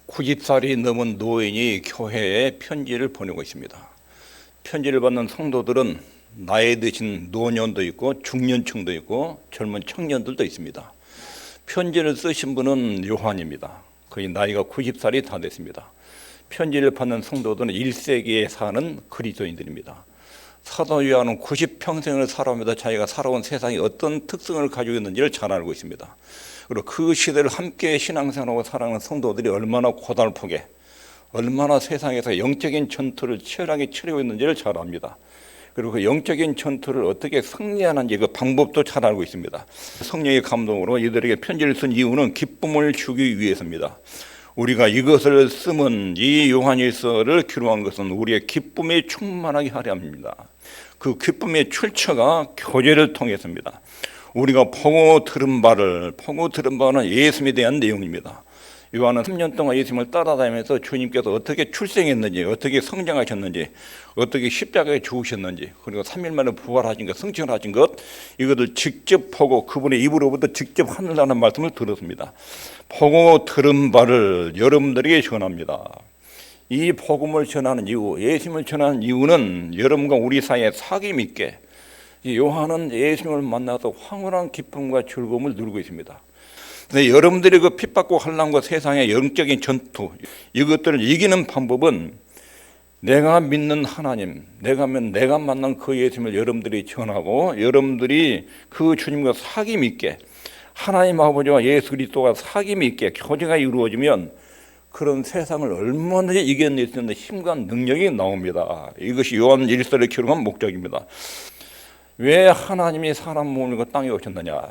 90살이 넘은 노인이 교회에 편지를 보내고 있습니다. 편지를 받는 성도들은 나이 드신 노년도 있고 중년층도 있고 젊은 청년들도 있습니다. 편지를 쓰신 분은 요한입니다. 거의 나이가 90살이 다 됐습니다. 편지를 받는 성도들은 1세기에 사는 그리스도인들입니다. 사도 요한은 90평생을 살아오면서 자기가 살아온 세상이 어떤 특성을 가지고 있는지를 잘 알고 있습니다. 그리고 그 시대를 함께 신앙생활하고 살아가는 성도들이 얼마나 고달프게, 얼마나 세상에서 영적인 전투를 치열하게 치르고 있는지를 잘 압니다. 그리고 그 영적인 전투를 어떻게 승리하는지 그 방법도 잘 알고 있습니다. 성령의 감동으로 이들에게 편지를 쓴 이유는 기쁨을 주기 위해서입니다. 우리가 이것을 쓰면 이 요한일서를 기록한 것은 우리의 기쁨이 충만하게 하려 합니다. 그 기쁨의 출처가 교제를 통해서입니다. 우리가 보고 들은 바는 예수님에 대한 내용입니다. 요한은 3년 동안 예수님을 따라다니면서 주님께서 어떻게 출생했는지, 어떻게 성장하셨는지, 어떻게 십자가에 죽으셨는지, 그리고 3일 만에 부활하신 것, 승천하신 것, 이것을 직접 보고 그분의 입으로부터 직접 하늘나라는 말씀을 들었습니다. 보고 들은 바를 여러분들에게 전합니다. 이 복음을 전하는 이유, 예수님을 전하는 이유는 여러분과 우리 사이에 사귐 있게, 요한은 예수님을 만나서 황홀한 기쁨과 즐거움을 누리고 있습니다. 근데 여러분들이 그 핍박과 환난과 세상의 영적인 전투, 이것들을 이기는 방법은 내가 믿는 하나님, 내가 만난 그 예수님을 여러분들이 전하고 여러분들이 그 주님과 사귐 있게, 하나님 아버지와 예수 그리스도가 사귐 있게 교제가 이루어지면 그런 세상을 얼마든지 이겨낼 수 있는 힘과 능력이 나옵니다. 이것이 요한 1서를 기록한 목적입니다. 왜 하나님이 사람 몸을 입고 땅에 오셨느냐?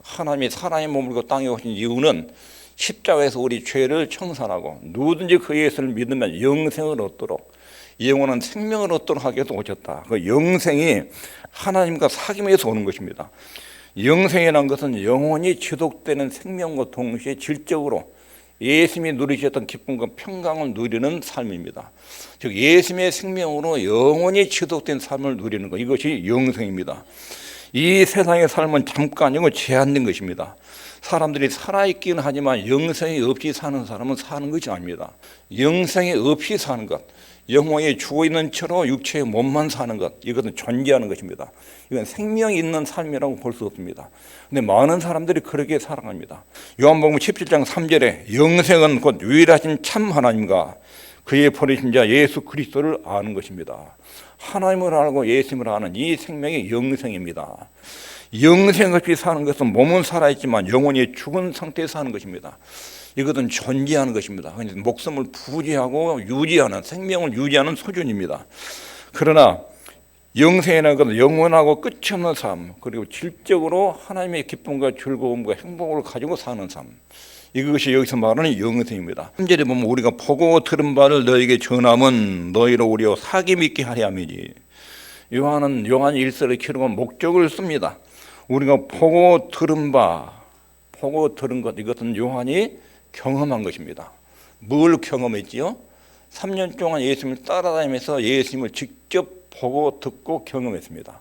하나님이 사람의 몸을 입고 땅에 오신 이유는 십자가에서 우리 죄를 청산하고 누구든지 그 예수를 믿으면 영생을 얻도록, 영원한 생명을 얻도록 하기 위해서 오셨다. 그 영생이 하나님과 사귐에서 오는 것입니다. 영생이라는 것은 영원히 지속되는 생명과 동시에 질적으로 예수님이 누리셨던 기쁨과 평강을 누리는 삶입니다. 즉 예수님의 생명으로 영원히 지속된 삶을 누리는 것, 이것이 영생입니다. 이 세상의 삶은 잠깐이고 제한된 것입니다. 사람들이 살아있기는 하지만 영생이 없이 사는 사람은 사는 것이 아닙니다. 영생이 없이 사는 것, 영혼이 죽어있는 채로 육체의 몸만 사는 것, 이것은 존재하는 것입니다. 이건 생명이 있는 삶이라고 볼 수 없습니다. 그런데 많은 사람들이 그렇게 살아갑니다. 요한복음 17장 3절에 영생은 곧 유일하신 참 하나님과 그의 보내신 자 예수 그리스도를 아는 것입니다. 하나님을 알고 예수님을 아는 이 생명이 영생입니다. 영생 없이 사는 것은 몸은 살아있지만 영혼이 죽은 상태에서 사는 것입니다. 이것은 존재하는 것입니다. 목숨을 부지하고 유지하는, 생명을 유지하는 수준입니다. 그러나 영생이라는 것은 영원하고 끝이 없는 삶, 그리고 질적으로 하나님의 기쁨과 즐거움과 행복을 가지고 사는 삶, 이것이 여기서 말하는 영생입니다. 3절에 보면 우리가 보고 들은 바를 너에게 전함은 너희로 우리와 사귐 있게 하려 함이지. 요한은 요한 1서를 기록한 목적을 씁니다. 우리가 보고 들은 것, 이것은 요한이 경험한 것입니다. 뭘 경험했지요? 3년 동안 예수님을 따라다니면서 예수님을 직접 보고 듣고 경험했습니다.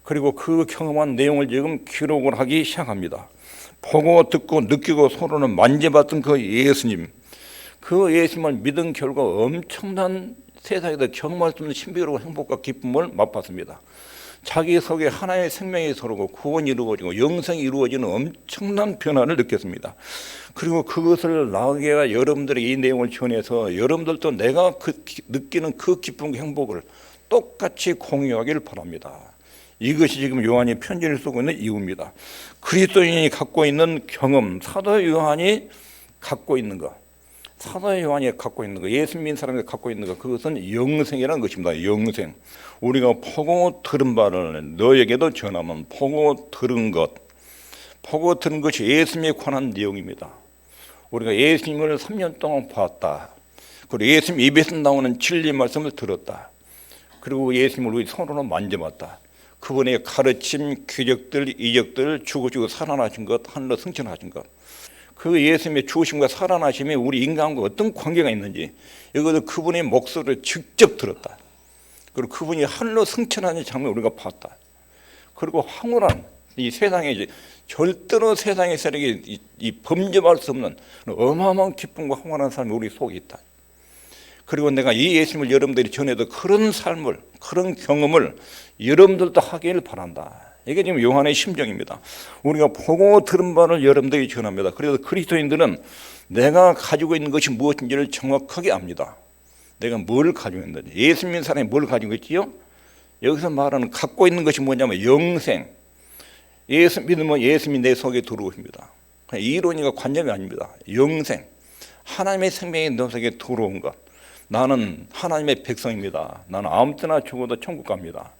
그리고 그 경험한 내용을 지금 기록을 하기 시작합니다. 보고 듣고 느끼고 손으로 만져봤던 그 예수님을 믿은 결과 엄청난 세상에서 경험할 수 없는 신비로운 행복과 기쁨을 맛봤습니다. 자기 속에 하나의 생명이 서르고 구원이 이루어지고 영생이 이루어지는 엄청난 변화를 느꼈습니다. 그리고 그것을 나에게 여러분들에게 이 내용을 전해서 여러분들도 내가 느끼는 그 기쁨과 행복을 똑같이 공유하기를 바랍니다. 이것이 지금 요한이 편지를 쓰고 있는 이유입니다. 그리스도인이 갖고 있는 경험, 사도 요한이 갖고 있는 것, 예수 믿는 사람이 갖고 있는 것, 그것은 영생이라는 것입니다. 영생. 우리가 보고 들은 바를 너에게도 전하면 보고 들은 것이 예수님에 관한 내용입니다. 우리가 예수님을 3년 동안 봤다. 그리고 예수님 입에서 나오는 진리 말씀을 들었다. 그리고 예수님을 우리 손으로 만져봤다. 그분의 가르침, 기적들, 이적들, 죽으시고 살아나신 것, 하늘로 승천하신 것, 그 예수님의 죽으심과 살아나심이 우리 인간과 어떤 관계가 있는지 이것을 그분의 목소리를 직접 들었다. 그리고 그분이 하늘로 승천하는 장면을 우리가 봤다. 그리고 황홀한 이 세상에 이제 절대로 세상의 세력이 이 범접할 수 없는 어마어마한 기쁨과 흥분한 삶이 우리 속에 있다. 그리고 내가 이 예수님을 여러분들이 전해도 그런 삶을, 그런 경험을 여러분들도 하기를 바란다. 이게 지금 요한의 심정입니다. 우리가 보고 들은 바를 여러분들이 전합니다. 그래서 그리스도인들은 내가 가지고 있는 것이 무엇인지를 정확하게 압니다. 내가 뭘 가지고 있는지. 예수 믿는 사람이 뭘 가지고 있지요? 여기서 말하는 갖고 있는 것이 뭐냐면 영생. 예수 믿으면 예수님이 내 속에 들어오십니다. 이론이가 관념이 아닙니다. 영생. 하나님의 생명이 내 속에 들어온 것. 나는 하나님의 백성입니다. 나는 아무 때나 죽어도 천국 갑니다.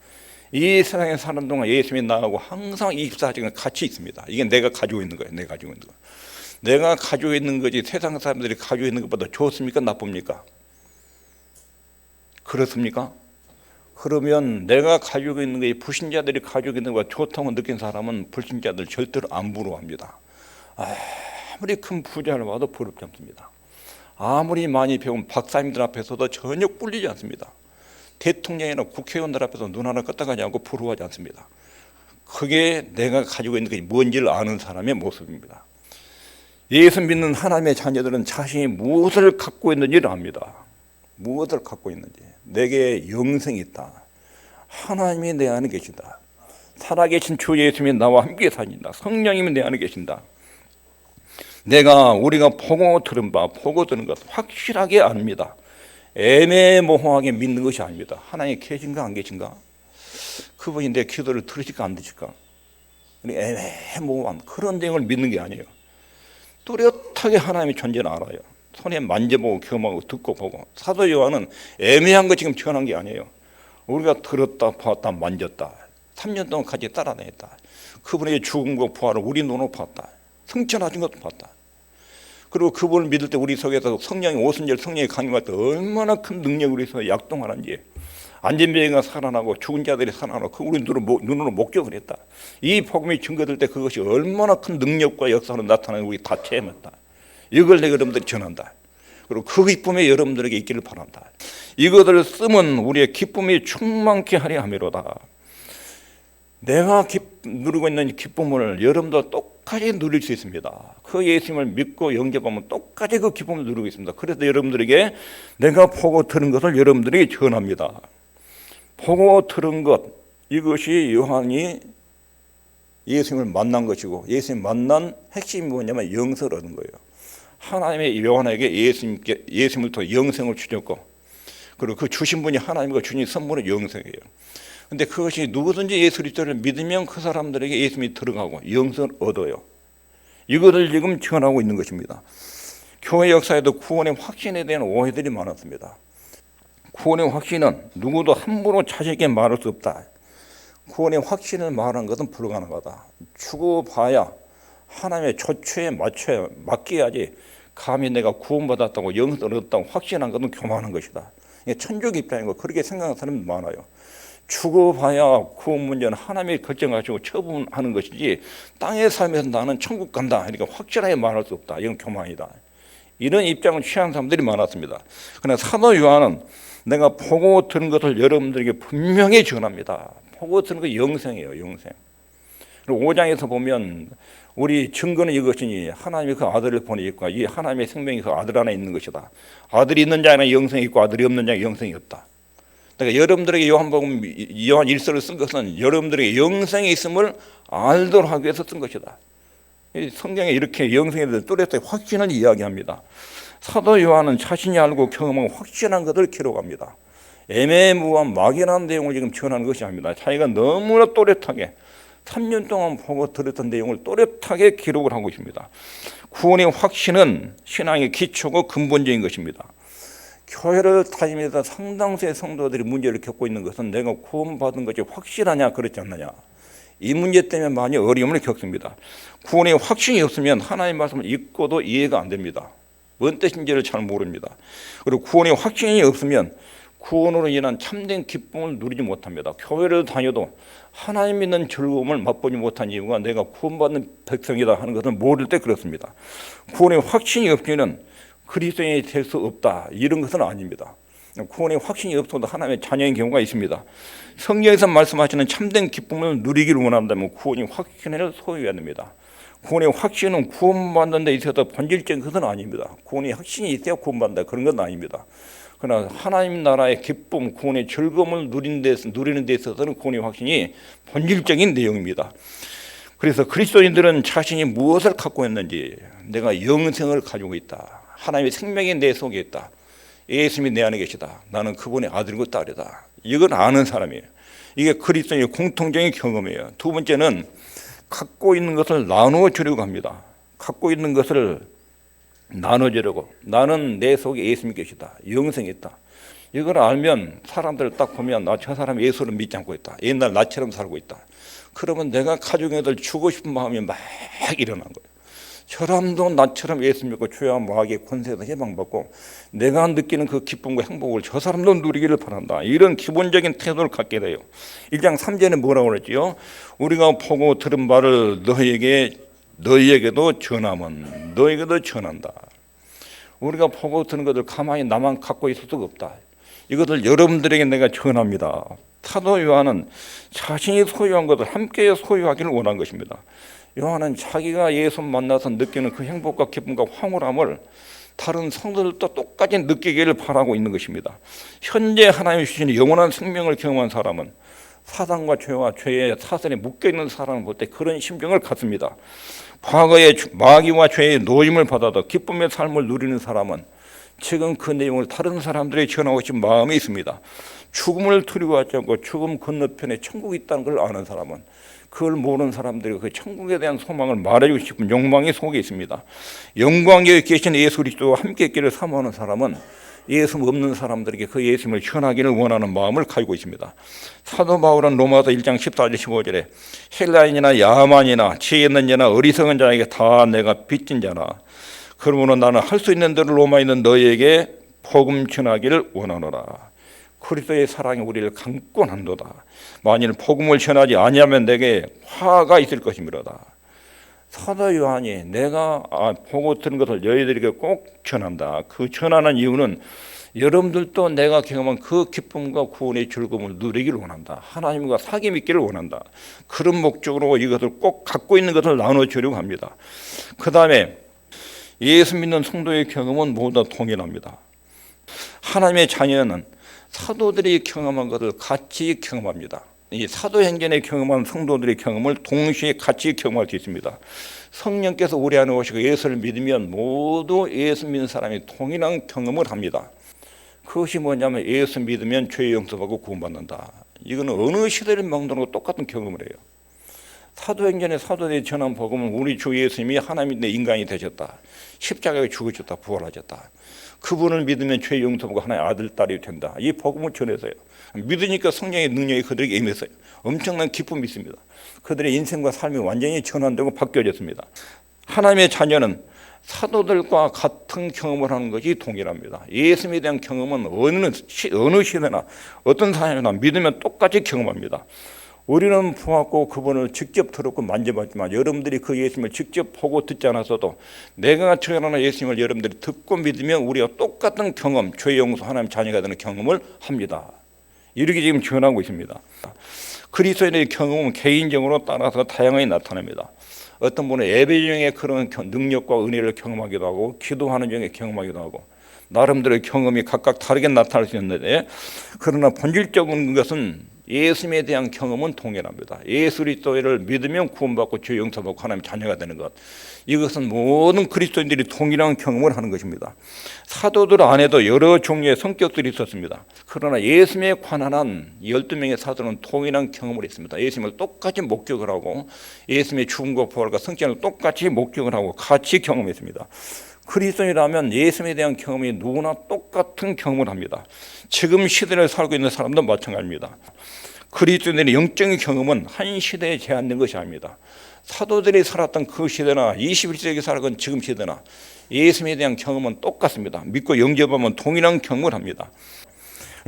이 세상에 사는 동안 예수님이 나하고 항상 24시간 같이 있습니다. 이게 내가 가지고 있는 거예요. 내가 가지고 있는 거. 내가 가지고 있는 것이 세상 사람들이 가지고 있는 것보다 좋습니까? 나쁩니까? 그렇습니까? 그러면 내가 가지고 있는 것이 불신자들이 가지고 있는 것보다 좋다고 느낀 사람은 불신자들 절대로 안 부러워합니다. 아무리 큰 부자를 봐도 부럽지 않습니다. 아무리 많이 배운 박사님들 앞에서도 전혀 꿀리지 않습니다. 대통령이나 국회의원들 앞에서 눈 하나 끄덕하지 않고 부러워하지 않습니다. 그게 내가 가지고 있는 것이 뭔지를 아는 사람의 모습입니다. 예수 믿는 하나님의 자녀들은 자신이 무엇을 갖고 있는지를 압니다. 무엇을 갖고 있는지. 내게 영생이 있다. 하나님이 내 안에 계신다. 살아계신 주 예수님이 나와 함께 사신다. 성령님이 내 안에 계신다. 우리가 보고 들은 것 확실하게 압니다. 애매모호하게 믿는 것이 아닙니다. 하나님 계신가 안 계신가? 그분이 내 기도를 들으실까 안 들으실까? 애매모호한 그런 내용을 믿는 게 아니에요. 뚜렷하게 하나님의 존재를 알아요. 손에 만져보고 경험하고 듣고 보고. 사도 요한은 애매한 거 지금 전한 게 아니에요. 우리가 들었다 보았다 만졌다. 3년 동안 같이 따라다녔다. 그분의 죽음과 부활을 우리 눈으로 봤다. 승천하신 것도 봤다. 그리고 그분을 믿을 때 우리 속에서 성령이 오순절 성령이 강림할 때 얼마나 큰 능력을 위해서 약동하는지. 안진병이가 살아나고 죽은 자들이 살아나고 우리 눈으로 목격을 했다. 이 복음이 증거될 때 그것이 얼마나 큰 능력과 역사로 나타나는 우리 다 체험했다. 이걸 내가 여러분들이 전한다. 그리고 그 기쁨이 여러분들에게 있기를 바란다. 이것을 쓰면 우리의 기쁨이 충만케 하려 함이로다. 내가 누리고 있는 기쁨을 여러분도 똑같이 누릴 수 있습니다. 그 예수님을 믿고 영접하면 똑같이 그 기쁨을 누리고 있습니다. 그래서 여러분들에게 내가 보고 들은 것을 여러분들에게 전합니다. 보고 들은 것, 이것이 요한이 예수님을 만난 것이고, 예수님 만난 핵심이 뭐냐면 영생을 얻은 거예요. 하나님의 요한에게 예수님을 통해 영생을 주셨고, 그리고 그 주신 분이 하나님과 주신 선물은 영생이에요. 근데 그것이 누구든지 예수 그리스도를 믿으면 그 사람들에게 예수님이 들어가고 영생을 얻어요. 이것을 지금 전하고 있는 것입니다. 교회 역사에도 구원의 확신에 대한 오해들이 많았습니다. 구원의 확신은 누구도 함부로 자식에게 말할 수 없다. 구원의 확신을 말하는 것은 불가능하다. 죽어봐야 하나님의 조처에 맡겨야지 감히 내가 구원받았다고 영생을 얻었다고 확신한 것은 교만한 것이다. 천주교 입장이고 그렇게 생각하는 사람이 많아요. 죽어봐야 구원 문제는 하나님이 결정하시고 처분하는 것이지 땅의 삶에서 나는 천국 간다. 그러니까 확실하게 말할 수 없다. 이건 교만이다. 이런 입장을 취한 사람들이 많았습니다. 그러나 사도 요한은 내가 보고 들은 것을 여러분들에게 분명히 전합니다. 보고 들은 것 영생이에요. 영생. 그리고 5장에서 보면 우리 증거는 이것이니 하나님이 그 아들을 보내셨고 이 하나님의 생명이 그 아들 안에 있는 것이다. 아들이 있는 자에는 영생이 있고 아들이 없는 자에는 영생이 없다. 그러니까 여러분들에게 요한 1서를 쓴 것은 여러분들에게 영생이 있음을 알도록 하기 위해서 쓴 것이다. 성경에 이렇게 영생에 대해서 뚜렷하게 확신을 이야기합니다. 사도 요한은 자신이 알고 경험하고 확신한 것을 기록합니다. 애매모호한 막연한 내용을 지금 전하는 것이 아닙니다. 자기가 너무나 또렷하게 3년 동안 보고 들었던 내용을 또렷하게 기록을 하고 있습니다. 구원의 확신은 신앙의 기초고 근본적인 것입니다. 교회를 다니면서 상당수의 성도들이 문제를 겪고 있는 것은 내가 구원받은 것이 확실하냐 그렇지 않느냐. 이 문제 때문에 많이 어려움을 겪습니다. 구원의 확신이 없으면 하나님의 말씀을 읽고도 이해가 안 됩니다. 뭔 뜻인지를 잘 모릅니다. 그리고 구원의 확신이 없으면 구원으로 인한 참된 기쁨을 누리지 못합니다. 교회를 다녀도 하나님 믿는 즐거움을 맛보지 못한 이유가 내가 구원받는 백성이다 하는 것을 모를 때 그렇습니다. 구원의 확신이 없이는 그리스도인이 될 수 없다. 이런 것은 아닙니다. 구원의 확신이 없어도 하나님의 자녀인 경우가 있습니다. 성경에서 말씀하시는 참된 기쁨을 누리기를 원한다면 구원의 확신을 소유해야 됩니다. 구원의 확신은 구원받는 데 있어서 본질적인 것은 아닙니다. 구원의 확신이 있어야 구원받는다 그런 건 아닙니다. 그러나 하나님 나라의 기쁨, 구원의 즐거움을 누리는 데 있어서는 구원의 확신이 본질적인 내용입니다. 그래서 그리스도인들은 자신이 무엇을 갖고 있는지, 내가 영생을 가지고 있다, 하나님의 생명이 내 속에 있다, 예수님이 내 안에 계시다, 나는 그분의 아들이고 딸이다, 이걸 아는 사람이에요. 이게 그리스도인의 공통적인 경험이에요. 두 번째는 갖고 있는 것을 나누어 주려고 합니다. 갖고 있는 것을 나눠주려고. 나는 내 속에 예수님이 계시다, 영생이 있다, 이걸 알면 사람들 딱 보면 저 사람 예수를 믿지 않고 있다, 옛날 나처럼 살고 있다, 그러면 내가 가족의 애들 주고 싶은 마음이 막 일어난 거예요. 사람도 나처럼 예수 믿고 죄와 마귀의 권세에서 해방받고 내가 느끼는 그 기쁨과 행복을 저 사람도 누리기를 바란다, 이런 기본적인 태도를 갖게 돼요. 1장 3절에 뭐라고 그랬지요? 우리가 보고 들은 바를 너희에게도 전하면 너희에게도 전한다. 우리가 보고 들은 것을 가만히 나만 갖고 있을 수가 없다. 이것을 여러분들에게 내가 전합니다. 사도 요한은 자신이 소유한 것을 함께 소유하기를 원한 것입니다. 요한은 자기가 예수 만나서 느끼는 그 행복과 기쁨과 황홀함을 다른 성도들도 똑같이 느끼기를 바라고 있는 것입니다. 현재 하나님이 주신 영원한 생명을 경험한 사람은 사단과 죄와 죄의 사슬에 묶여있는 사람을 볼 때 그런 심정을 갖습니다. 과거의 마귀와 죄의 노임을 받아도 기쁨의 삶을 누리는 사람은 지금 그 내용을 다른 사람들에게 전하고 싶은 마음이 있습니다. 죽음을 두려워하지 않고 죽음 건너편에 천국이 있다는 걸 아는 사람은, 그걸 모르는 사람들이 그 천국에 대한 소망을 말해주고 싶은 욕망이 속에 있습니다. 영광에 계신 예수 그리스도와 함께 있기를 사모하는 사람은 예수 없는 사람들에게 그 예수님을 전하기를 원하는 마음을 가지고 있습니다. 사도 바울은 로마서 1장 14절 15절에 헬라인이나 야만이나 지혜 있는 자나 어리석은 자에게 다 내가 빚진 자나 그러므로 나는 할 수 있는 대로 로마에 있는 너희에게 복음 전하기를 원하노라. 그리스도의 사랑이 우리를 강권한도다. 만일 복음을 전하지 아니하면 내게 화가 있을 것이미로다. 사도 요한이 내가 보고 들은 것을 너희들에게 꼭 전한다. 그 전하는 이유는 여러분들도 내가 경험한 그 기쁨과 구원의 즐거움을 누리기를 원한다. 하나님과 사귐 있기를 원한다. 그런 목적으로 이것을 꼭 갖고 있는 것을 나눠주려고 합니다. 그 다음에 예수 믿는 성도의 경험은 모두 다 동일합니다. 하나님의 자녀는 사도들이 경험한 것을 같이 경험합니다. 이 사도행전에 경험한 성도들의 경험을 동시에 같이 경험할 수 있습니다. 성령께서 우리 안에 오시고 예수를 믿으면 모두 예수 믿는 사람이 동일한 경험을 합니다. 그것이 뭐냐면 예수 믿으면 죄 용서받고 구원받는다. 이거는 어느 시대를 막론하고 똑같은 경험을 해요. 사도행전의 사도들이 전한 복음은 우리 주 예수님이 하나님의 인간이 되셨다, 십자가에 죽으셨다, 부활하셨다, 그분을 믿으면 죄 용서받고 하나님의 아들, 딸이 된다, 이 복음을 전해서요. 믿으니까 성령의 능력이 그들에게 임했어요. 엄청난 기쁨이 있습니다. 그들의 인생과 삶이 완전히 전환되고 바뀌어졌습니다. 하나님의 자녀는 사도들과 같은 경험을 하는 것이 동일합니다. 예수님에 대한 경험은 어느 시대나 어떤 사람이나 믿으면 똑같이 경험합니다. 우리는 보았고 그분을 직접 들었고 만져봤지만 여러분들이 그 예수님을 직접 보고 듣지 않았어도 내가 전하는 예수님을 여러분들이 듣고 믿으면 우리가 똑같은 경험, 죄 용서, 하나님 자녀가 되는 경험을 합니다. 이렇게 지금 전하고 있습니다. 그리스도인의 경험은 개인적으로 따라서 다양하게 나타납니다. 어떤 분은 예배 중에 그런 능력과 은혜를 경험하기도 하고 기도하는 중에 경험하기도 하고 나름대로의 경험이 각각 다르게 나타날 수 있는데, 그러나 본질적인 것은 예수님에 대한 경험은 동일합니다. 예수 그리스도를 믿으면 구원받고 죄 용서받고 하나님 자녀가 되는 것, 이것은 모든 그리스도인들이 동일한 경험을 하는 것입니다. 사도들 안에도 여러 종류의 성격들이 있었습니다. 그러나 예수님에 관한 한 12명의 사도는 동일한 경험을 했습니다. 예수님을 똑같이 목격을 하고 예수님의 죽음과 부활과 성장을 똑같이 목격을 하고 같이 경험했습니다. 그리스도인이라면 예수님에 대한 경험이 누구나 똑같은 경험을 합니다. 지금 시대를 살고 있는 사람도 마찬가지입니다. 그리스도인의 영적인 경험은 한 시대에 제한된 것이 아닙니다. 사도들이 살았던 그 시대나 21세기 살아간 지금 시대나 예수님에 대한 경험은 똑같습니다. 믿고 영접하면 동일한 경험을 합니다.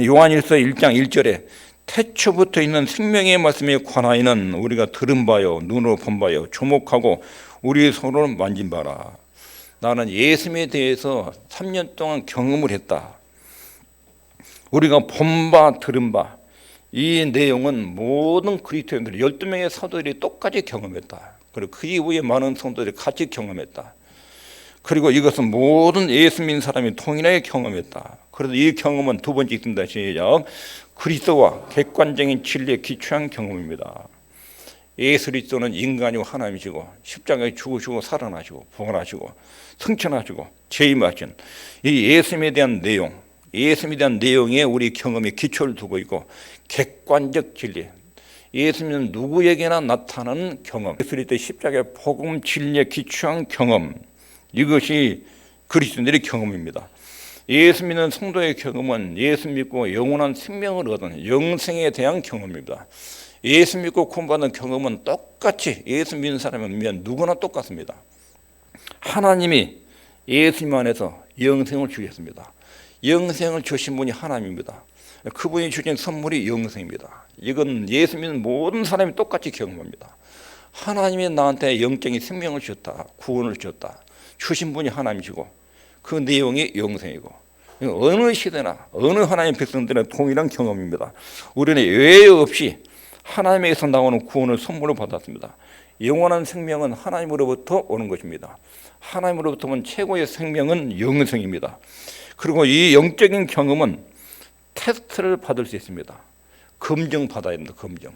요한일서 1장 1절에 태초부터 있는 생명의 말씀에 관하여는 우리가 들은 바요 눈으로 본 바요 주목하고 우리 손으로 만진 바라. 나는 예수님에 대해서 3년 동안 경험을 했다. 우리가 본 바 들은 바 이 내용은 모든 그리스도인들 12명의 사도들이 똑같이 경험했다. 그리고 그 이후에 많은 성도들이 같이 경험했다. 그리고 이것은 모든 예수 믿는 사람이 통일하게 경험했다. 그래서 이 경험은 두 번째 있습니다. 시작. 그리스도와 객관적인 진리에 기초한 경험입니다. 예수 그리스도는 인간이고 하나님이시고 십자가에 죽으시고 살아나시고 부활하시고 승천하시고 재림하신 이 예수님에 대한 내용, 예수님에 대한 내용에 우리 경험의 기초를 두고 있고 객관적 진리, 예수님은 누구에게나 나타나는 경험, 예수 그리스도의 십자가의 복음 진리에 기초한 경험, 이것이 그리스도인들의 경험입니다. 예수 믿는 성도의 경험은 예수 믿고 영원한 생명을 얻은 영생에 대한 경험입니다. 예수 믿고 구원받는 경험은 똑같이 예수 믿는 사람이면 누구나 똑같습니다. 하나님이 예수님 안에서 영생을 주셨습니다. 영생을 주신 분이 하나님입니다. 그분이 주신 선물이 영생입니다. 이건 예수 믿는 모든 사람이 똑같이 경험합니다. 하나님이 나한테 영적인 생명을 주셨다, 구원을 주셨다. 주신 분이 하나님이시고 그 내용이 영생이고 어느 시대나 어느 하나님의 백성들의 동일한 경험입니다. 우리는 예외 없이 하나님에게서 나오는 구원을 선물로 받았습니다. 영원한 생명은 하나님으로부터 오는 것입니다. 하나님으로부터 온 최고의 생명은 영생입니다. 그리고 이 영적인 경험은 테스트를 받을 수 있습니다. 검증받아야 됩니다. 검증.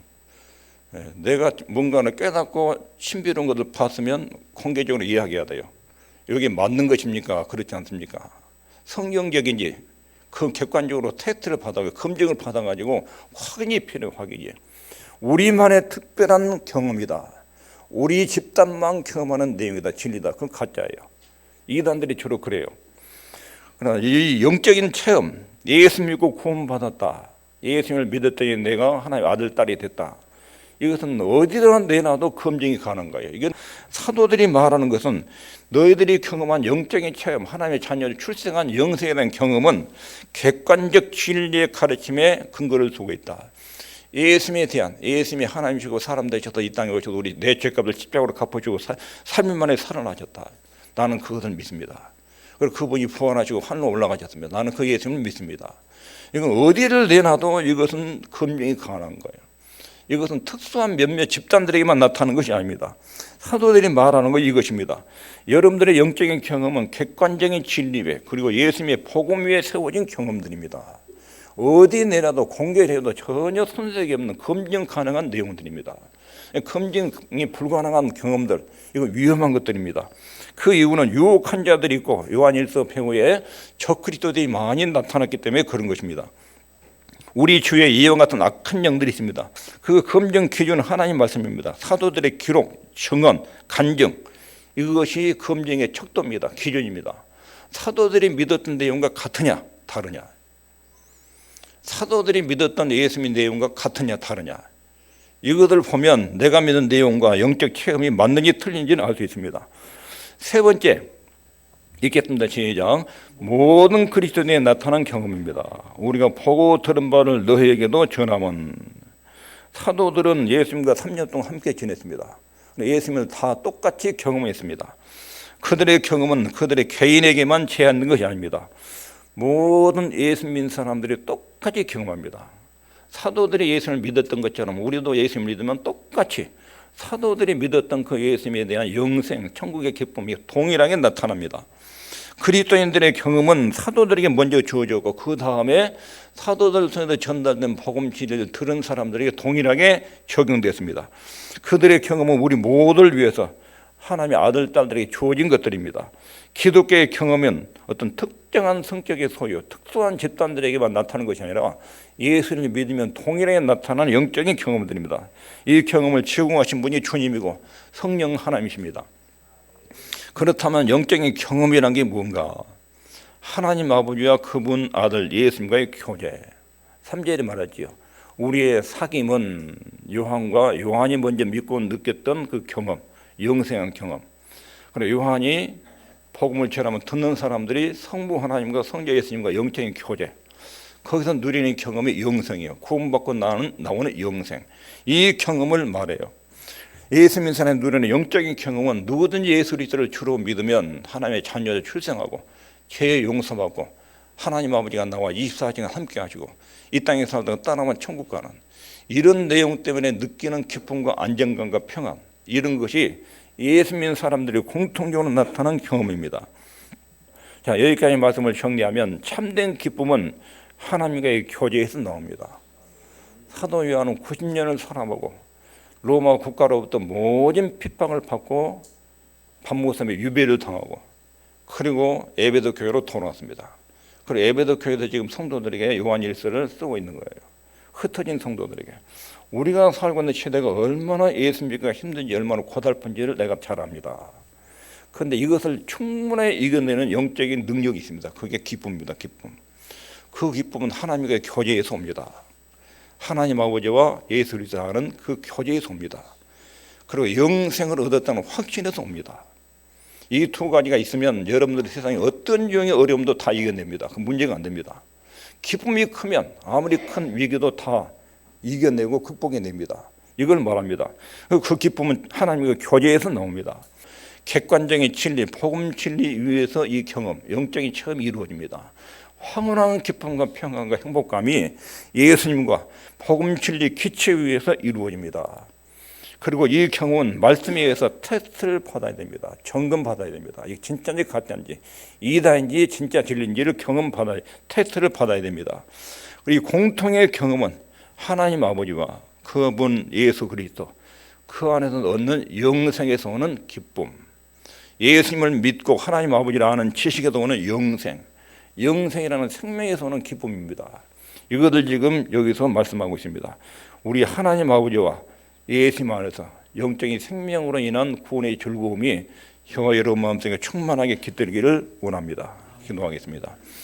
내가 뭔가를 깨닫고 신비로운 것을 봤으면 공개적으로 이야기해야 돼요. 이게 맞는 것입니까? 그렇지 않습니까? 성경적인지 그 객관적으로 테스트를 받아서 검증을 받아가지고 확인이 필요해요. 확인이. 우리만의 특별한 경험이다. 우리 집단만 경험하는 내용이다. 진리다. 그건 가짜예요. 이단들이 주로 그래요. 그러나 이 영적인 체험, 예수 믿고 구원받았다. 예수님을 믿었더니 내가 하나님의 아들, 딸이 됐다. 이것은 어디다 내놔도 검증이 가능한 거예요. 이건 사도들이 말하는 것은 너희들이 경험한 영적인 체험, 하나님의 자녀를 출생한 영생에 대한 경험은 객관적 진리의 가르침에 근거를 두고 있다. 예수님에 대한, 예수님이 하나님이시고 사람 되셔서 이 땅에 오셔서 우리 내 죄값을 십자가로 갚아주고 3일 만에 살아나셨다. 나는 그것을 믿습니다. 그리고 그분이 부활하시고 하늘로 올라가셨습니다. 나는 그 예수님을 믿습니다. 이건 어디를 내놔도 이것은 검증이 가능한 거예요. 이것은 특수한 몇몇 집단들에게만 나타나는 것이 아닙니다. 사도들이 말하는 건 이것입니다. 여러분들의 영적인 경험은 객관적인 진리 외 그리고 예수님의 복음 위에 세워진 경험들입니다. 어디 내놔도 공개해도 전혀 손색이 없는 검증 가능한 내용들입니다. 검증이 불가능한 경험들, 이거 위험한 것들입니다. 그 이유는 유혹한 자들이 있고 요한일서 배후에 적그리스도들이 많이 나타났기 때문에 그런 것입니다. 우리 주위에 이와 같은 악한 영들이 있습니다. 그 검증 기준은 하나님 말씀입니다. 사도들의 기록, 증언, 간증, 이것이 검증의 척도입니다. 기준입니다. 사도들이 믿었던 내용과 같으냐 다르냐, 사도들이 믿었던 예수님 내용과 같으냐 다르냐, 이것을 보면 내가 믿는 내용과 영적 체험이 맞는지 틀린지는 알 수 있습니다. 세 번째 읽겠습니다. 시작. 모든 그리스도인에 나타난 경험입니다. 우리가 보고 들은 바를 너희에게도 전하면. 사도들은 예수님과 3년 동안 함께 지냈습니다. 예수님을 다 똑같이 경험했습니다. 그들의 경험은 그들의 개인에게만 제한된 것이 아닙니다. 모든 예수 믿는 사람들이 똑같이 경험합니다. 사도들이 예수님을 믿었던 것처럼 우리도 예수님을 믿으면 똑같이 사도들이 믿었던 그 예수님에 대한 영생, 천국의 기쁨이 동일하게 나타납니다. 그리스도인들의 경험은 사도들에게 먼저 주어졌고 그 다음에 사도들 통해서 전달된 복음 진리를 들은 사람들에게 동일하게 적용됐습니다. 그들의 경험은 우리 모두를 위해서 하나님의 아들, 딸들에게 주어진 것들입니다. 기독교의 경험은 어떤 특정한 성격의 소유, 특수한 집단들에게만 나타나는 것이 아니라 예수를 믿으면 동일하게 나타나는 영적인 경험들입니다. 이 경험을 제공하신 분이 주님이고 성령 하나님이십니다. 그렇다면 영적인 경험이란 게 뭔가? 하나님 아버지와 그분 아들 예수님과의 교제. 3절에 말하지요. 우리의 사귐은 요한이 먼저 믿고 느꼈던 그 경험, 영생한 경험. 그리고 요한이 복음을 전하면 듣는 사람들이 성부 하나님과 성자 예수님과 영적인 교제, 거기서 누리는 경험이 영생이에요. 구원받고 나오는 영생. 이 경험을 말해요. 예수 믿는 사람이 누리는 영적인 경험은 누구든지 예수 그리스도를 주로 믿으면 하나님의 자녀를 출생하고 죄 용서받고 하나님 아버지가 나와 24시간 함께 하시고 이 땅에 살다가 따라만 천국 가는 이런 내용 때문에 느끼는 기쁨과 안정감과 평안, 이런 것이 예수 믿는 사람들이 공통적으로 나타난 경험입니다. 자, 여기까지 말씀을 정리하면 참된 기쁨은 하나님과의 교제에서 나옵니다. 사도 요한은 90년을 살아보고 로마 국가로부터 모든 핍박을 받고 반모섬에 유배를 당하고 그리고 에베소 교회로 돌아왔습니다. 그리고 에베소 교회도 지금 성도들에게 요한일서를 쓰고 있는 거예요. 흩어진 성도들에게. 우리가 살고 있는 시대가 얼마나 예수 믿기가 힘든지 얼마나 고달픈지를 내가 잘 압니다. 그런데 이것을 충분히 이겨내는 영적인 능력이 있습니다. 그게 기쁨입니다. 기쁨. 그 기쁨은 하나님과의 교제에서 옵니다. 하나님 아버지와 예수 그리스도와 하는 그 교제에서 옵니다. 그리고 영생을 얻었다는 확신에서 옵니다. 이 두 가지가 있으면 여러분들이 세상에 어떤 유형의 어려움도 다 이겨냅니다. 그 문제가 안 됩니다. 기쁨이 크면 아무리 큰 위기도 다 이겨내고 극복해냅니다. 이걸 말합니다. 그 기쁨은 하나님과 교제에서 나옵니다. 객관적인 진리, 복음 진리 위에서 이 경험, 영적인 체험이 이루어집니다. 황홀한 기쁨과 평안과 행복감이 예수님과 복음 진리 기체 위에서 이루어집니다. 그리고 이 경험은 말씀에 의해서 테스트를 받아야 됩니다. 점검 받아야 됩니다. 이게 진짜인지 가짜인지, 이다인지 진짜 진리인지를 테스트를 받아야 됩니다. 이 공통의 경험은 하나님 아버지와 그분 예수 그리스도, 그 안에서 얻는 영생에서 오는 기쁨, 예수님을 믿고 하나님 아버지를 아는 지식에서 오는 영생, 영생이라는 생명에서 오는 기쁨입니다. 이것을 지금 여기서 말씀하고 있습니다. 우리 하나님 아버지와 예수님 안에서 영적인 생명으로 인한 구원의 즐거움이 저와 여러분 마음속에 충만하게 깃들기를 원합니다. 기도하겠습니다.